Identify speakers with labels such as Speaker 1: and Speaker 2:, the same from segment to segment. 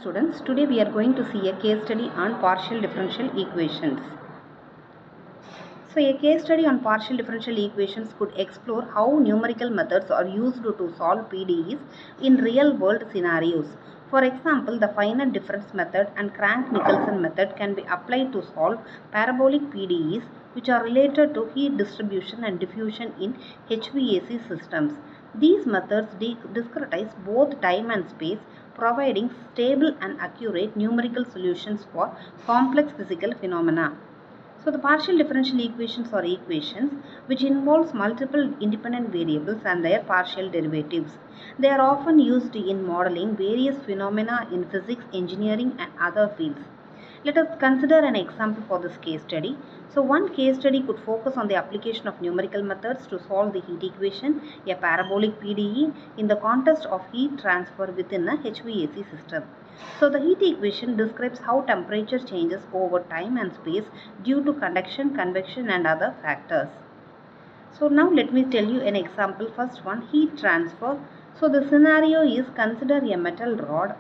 Speaker 1: Students, today we are going to see a case study on partial differential equations. So a case study on partial differential equations could explore how numerical methods are used to solve PDEs in real world scenarios. For example, the finite difference method and Crank-Nicolson method can be applied to solve parabolic PDEs which are related to heat distribution and diffusion in HVAC systems. These methods discretize both time and space, providing stable and accurate numerical solutions for complex physical phenomena. So the partial differential equations are equations which involves multiple independent variables and their partial derivatives. They are often used in modeling various phenomena in physics, engineering and other fields. Let us consider an example for this case study. So one case study could focus on the application of numerical methods to solve the heat equation, a parabolic PDE, in the context of heat transfer within a HVAC system. So the heat equation describes how temperature changes over time and space due to conduction, convection and other factors. So now let me tell you an example. First one, heat transfer. So the scenario is, consider a metal rod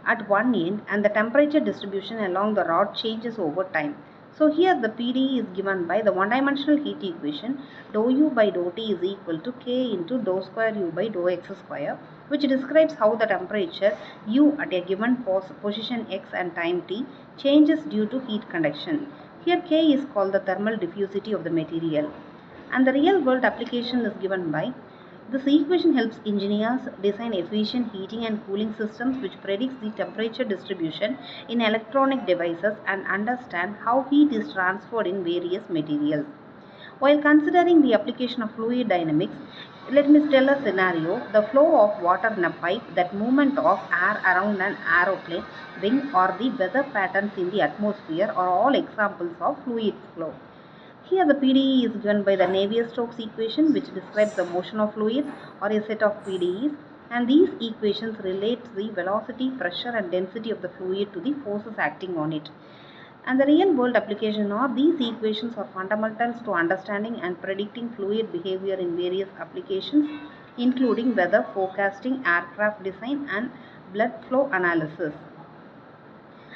Speaker 1: at one end and the temperature distribution along the rod changes over time. So here the PDE is given by the one-dimensional heat equation dou U by dou T is equal to K into dou square U by dou X square, which describes how the temperature U at a given position X and time T changes due to heat conduction. Here K is called the thermal diffusivity of the material. And the real world application is given by, this equation helps engineers design efficient heating and cooling systems which predicts the temperature distribution in electronic devices and understand how heat is transferred in various materials. While considering the application of fluid dynamics, let me tell a scenario. The flow of water in a pipe, that movement of air around an aeroplane wing, or the weather patterns in the atmosphere are all examples of fluid flow. Here the PDE is given by the Navier-Stokes equation which describes the motion of fluids or a set of PDEs, and these equations relate the velocity, pressure and density of the fluid to the forces acting on it. And the real world application of these equations are fundamentals to understanding and predicting fluid behavior in various applications including weather forecasting, aircraft design and blood flow analysis.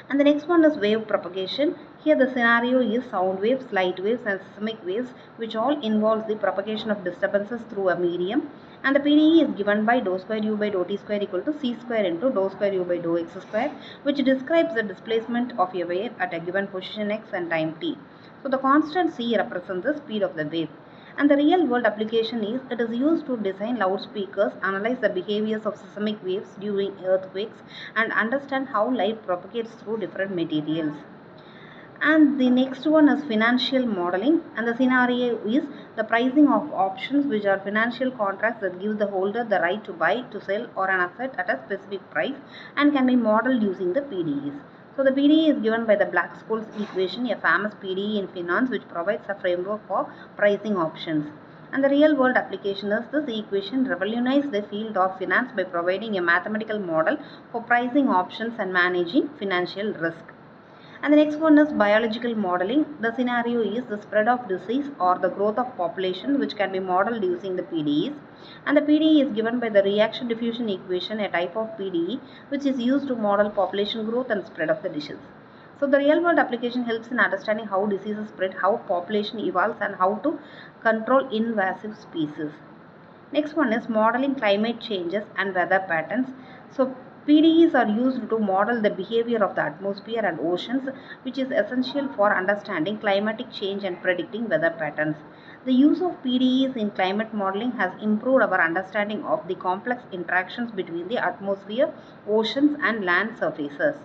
Speaker 1: And the next one is wave propagation. Here the scenario is sound waves, light waves and seismic waves which all involves the propagation of disturbances through a medium, and the PDE is given by dou square U by dou T square equal to C square into dou square U by dou X square, which describes the displacement of a wave at a given position X and time T. So the constant C represents the speed of the wave. And the real world application is, it is used to design loudspeakers, analyze the behaviors of seismic waves during earthquakes and understand how light propagates through different materials. And the next one is financial modeling, and the scenario is the pricing of options, which are financial contracts that give the holder the right to buy, to sell or an asset at a specific price and can be modeled using the PDEs. So the PDE is given by the Black-Scholes equation, a famous PDE in finance which provides a framework for pricing options. And the real world application is, this equation revolutionized the field of finance by providing a mathematical model for pricing options and managing financial risk. And the next one is biological modeling. The scenario is the spread of disease or the growth of population which can be modeled using the PDEs. And the PDE is given by the reaction diffusion equation, a type of PDE which is used to model population growth and spread of the disease. So the real world application helps in understanding how diseases spread, how population evolves and how to control invasive species. Next one is modeling climate changes and weather patterns. So PDEs are used to model the behavior of the atmosphere and oceans, which is essential for understanding climatic change and predicting weather patterns. The use of PDEs in climate modeling has improved our understanding of the complex interactions between the atmosphere, oceans and land surfaces.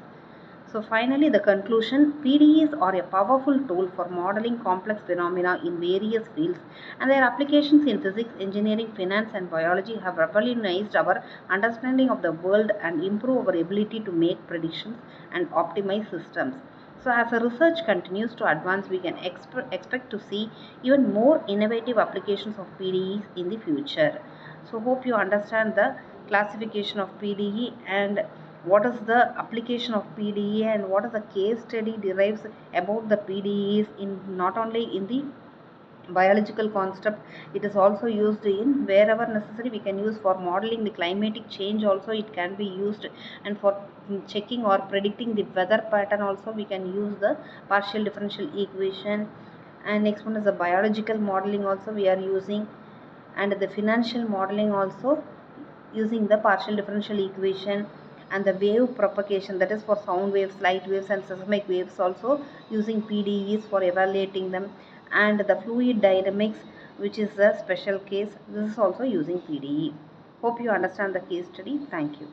Speaker 1: So finally, the conclusion, PDEs are a powerful tool for modeling complex phenomena in various fields, and their applications in physics, engineering, finance and biology have revolutionized our understanding of the world and improve our ability to make predictions and optimize systems. So as the research continues to advance, we can expect to see even more innovative applications of PDEs in the future. So hope you understand the classification of PDE and what is the application of PDE and what is the case study derives about the PDEs in not only in the biological concept. It is also used in wherever necessary. We can use for modeling the climatic change also, it can be used, and for checking or predicting the weather pattern also we can use the partial differential equation. And next one is the biological modeling also we are using, and the financial modeling also using the partial differential equation. And the wave propagation, that is for sound waves, light waves and seismic waves, also using PDEs for evaluating them. And the fluid dynamics, which is a special case, this is also using PDE. Hope you understand the case study. Thank you.